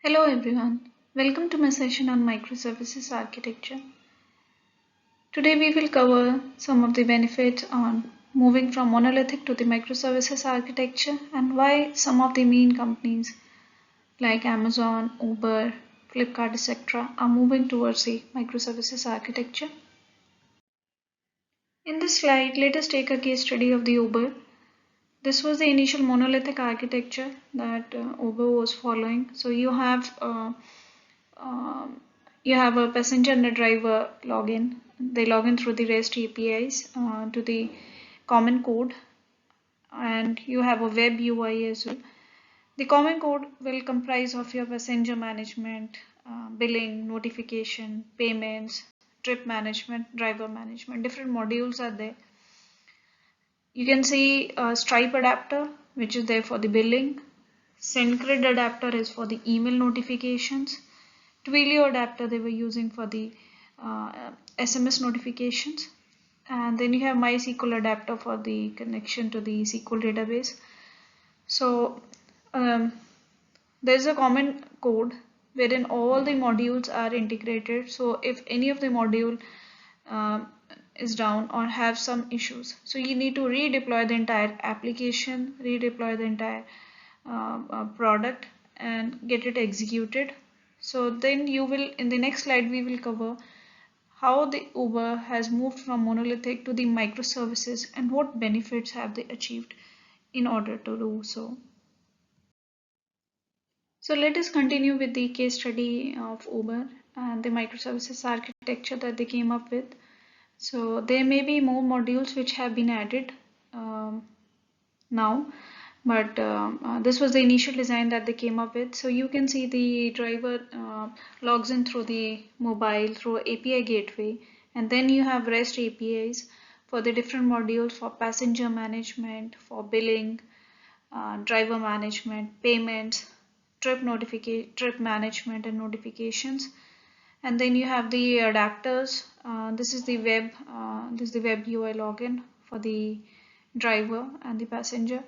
Hello everyone, welcome to my session on microservices architecture. Today we will cover some of the benefits on moving from monolithic to the microservices architecture and why some of the main companies like Amazon, Uber, Flipkart, etc. are moving towards the microservices architecture. In this slide, let us take a case study of the Uber. This was the initial monolithic architecture that Uber was following. So um, you have a passenger and a driver login. They log in through the REST APIs to the common code, and you have a web UI as well. The common code will comprise of your passenger management, billing, notification, payments, trip management, driver management. Different modules are there. You can see a Stripe adapter, which is there for the billing. SendGrid adapter is for the email notifications. Twilio adapter they were using for the SMS notifications. And then you have MySQL adapter for the connection to the SQL database. So there's a common code wherein all the modules are integrated. So if any of the module um, is down or have some issues, so you need to redeploy the entire application, redeploy the entire product and get it executed. So then you will, in the next slide we will cover how the Uber has moved from monolithic to the microservices and what benefits have they achieved in order to do so. So let us continue with the case study of Uber and the microservices architecture that they came up with. So there may be more modules which have been added now, but this was the initial design that they came up with. So you can see the driver logs in through the mobile through API gateway, and then you have REST APIs for the different modules for passenger management, for billing, driver management, payments, trip management and notifications. And then you have the adapters. This is the web UI login for the driver and the passenger.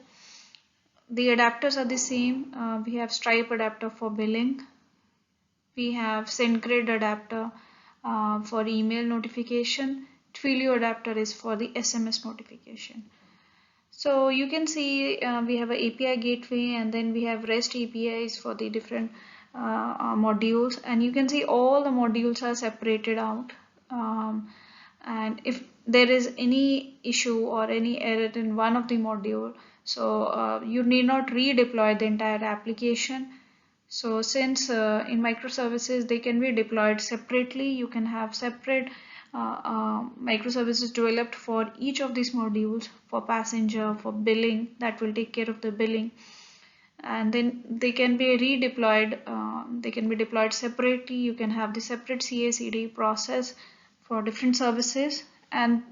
The adapters are the same. We have Stripe adapter for billing. We have SendGrid adapter for email notification. Twilio adapter is for the SMS notification. So you can see we have an API gateway, and then we have REST APIs for the different modules, and you can see all the modules are separated out. And if there is any issue or any error in one of the module, so you need not redeploy the entire application. So since in microservices they can be deployed separately, you can have separate microservices developed for each of these modules, for passenger, for billing, that will take care of the billing, and then they can be redeployed. They can be deployed separately. You can have the separate CI/CD process for different services. And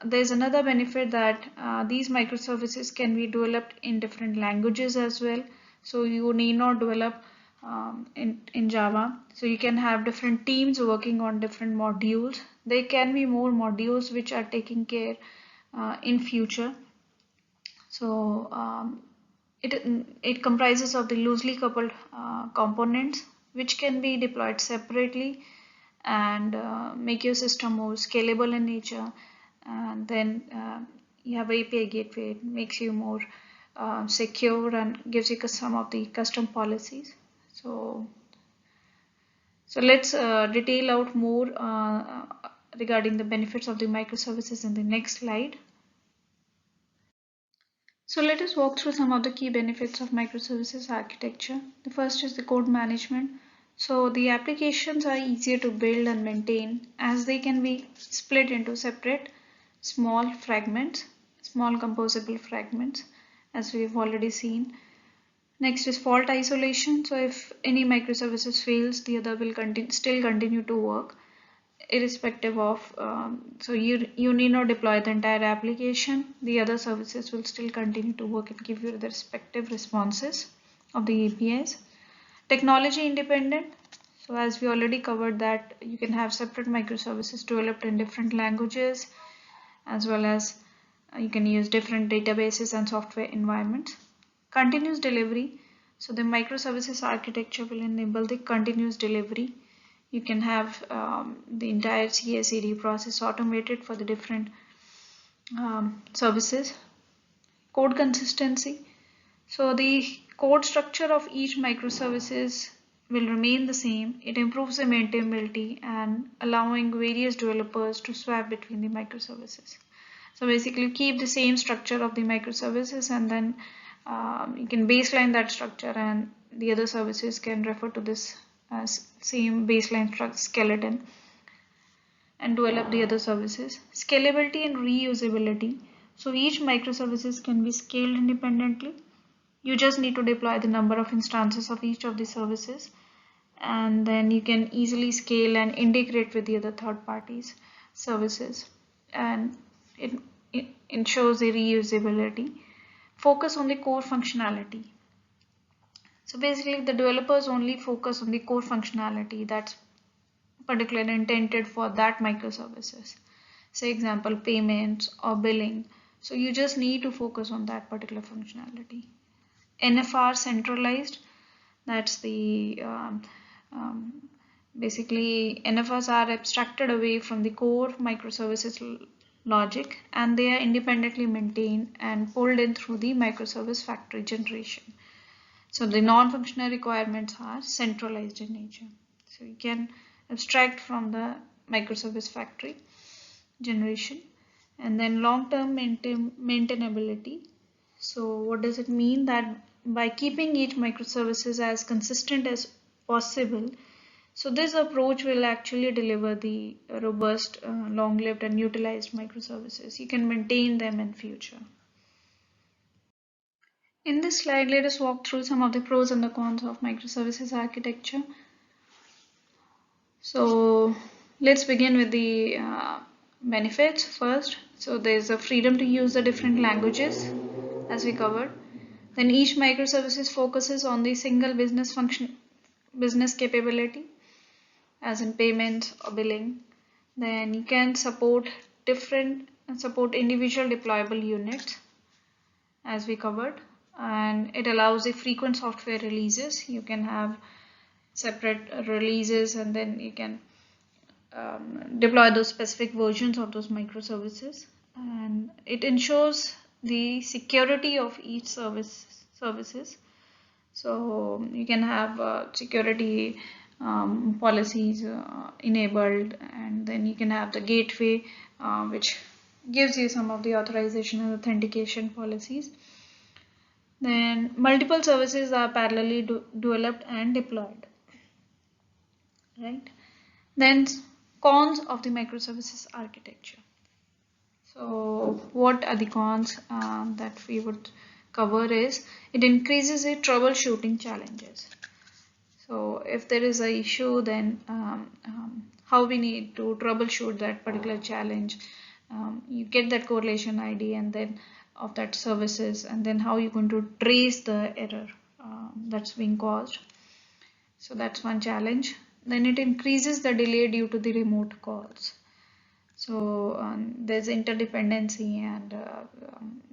there's another benefit that these microservices can be developed in different languages as well. So you need not develop in Java. So you can have different teams working on different modules. There can be more modules which are taking care in future. So it comprises of the loosely coupled components which can be deployed separately and make your system more scalable in nature. And then you have API gateway, it makes you more secure and gives you some of the custom policies. So let's detail out more regarding the benefits of the microservices in the next slide. So let us walk through some of the key benefits of microservices architecture. The first is the code management. So the applications are easier to build and maintain as they can be split into separate small fragments, small composable fragments, as we've already seen. Next is fault isolation. So if any microservices fails, the other will still continue to work irrespective of, so you need not deploy the entire application. The other services will still continue to work and give you the respective responses of the APIs. Technology independent. So as we already covered that you can have separate microservices developed in different languages, as well as you can use different databases and software environments. Continuous delivery. So the microservices architecture will enable the continuous delivery. You can have the entire CI/CD process automated for the different services. Code consistency. So the code structure of each microservices will remain the same. It improves the maintainability and allowing various developers to swap between the microservices. So basically keep the same structure of the microservices, and then you can baseline that structure, and the other services can refer to this same baseline skeleton and develop the other services. Scalability and reusability. So each microservices can be scaled independently. You just need to deploy the number of instances of each of the services, and then you can easily scale and integrate with the other third parties services, and it ensures the reusability. Focus on the core functionality. So basically the developers only focus on the core functionality that's particularly intended for that microservices. Say example, payments or billing. So you just need to focus on that particular functionality. NFR centralized, that's the basically NFRs are abstracted away from the core microservices logic, and they are independently maintained and pulled in through the microservice factory generation. So the non-functional requirements are centralized in nature. So you can abstract from the microservice factory generation. And then long-term maintainability. So what does it mean? That by keeping each microservices as consistent as possible, so this approach will actually deliver the robust, long-lived and utilized microservices. You can maintain them in future. In this slide, let us walk through some of the pros and the cons of microservices architecture. So let's begin with the benefits first. So there's a freedom to use the different languages, as we covered. Then each microservices focuses on the single business function, business capability, as in payments or billing. Then you can support individual deployable units, as we covered, and it allows the frequent software releases. You can have separate releases, and then you can deploy those specific versions of those microservices, and it ensures the security of each services. So you can have security policies enabled, and then you can have the gateway which gives you some of the authorization and authentication policies. Then multiple services are parallelly developed and deployed, right? Then cons of the microservices architecture. So what are the cons that we would cover is it increases the troubleshooting challenges. So if there is a issue, then how we need to troubleshoot that particular challenge. You get that correlation ID and then of that services, and then how you're going to trace the error that's being caused. So that's one challenge. Then it increases the delay due to the remote calls. So there's interdependency, and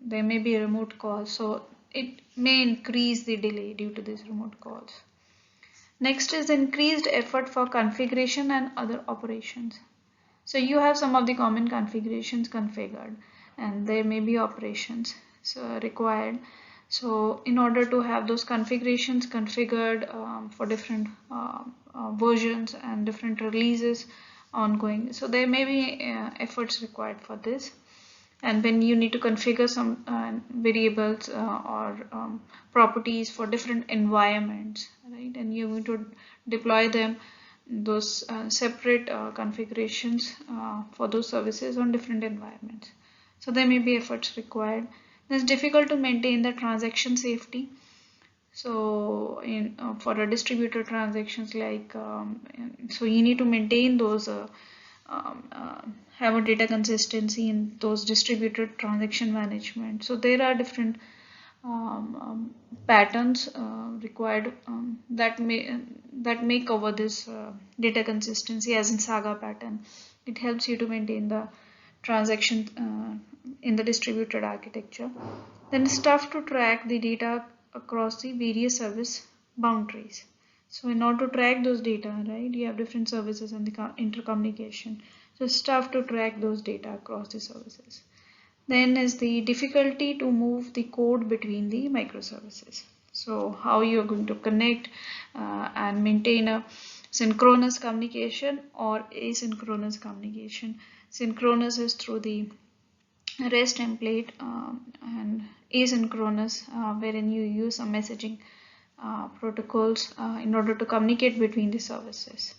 there may be a remote call, so it may increase the delay due to these remote calls. Next is increased effort for configuration and other operations. So you have some of the common configurations configured, and there may be operations required. So in order to have those configurations configured for different versions and different releases ongoing, so there may be efforts required for this. And when you need to configure some variables or properties for different environments, right, and you need to deploy them, those separate configurations for those services on different environments, so there may be efforts required. It's difficult to maintain the transaction safety. So for a distributed transactions, like so you need to maintain those have a data consistency in those distributed transaction management. So there are different patterns required that may cover this data consistency, as in Saga pattern. It helps you to maintain the transaction in the distributed architecture. Then it's tough to track the data across the various service boundaries. So in order to track those data, right, you have different services and the intercommunication. So it's tough to track those data across the services. Then is the difficulty to move the code between the microservices. So how you're going to connect and maintain a synchronous communication or asynchronous communication. Synchronous is through the REST template and asynchronous wherein you use some messaging protocols in order to communicate between the services.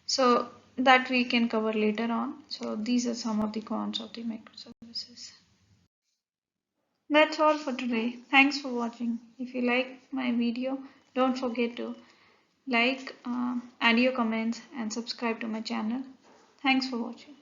So that we can cover later on. So these are some of the cons of the microservices. That's all for today. Thanks for watching. If you like my video, don't forget to like, add your comments and subscribe to my channel. Thanks for watching.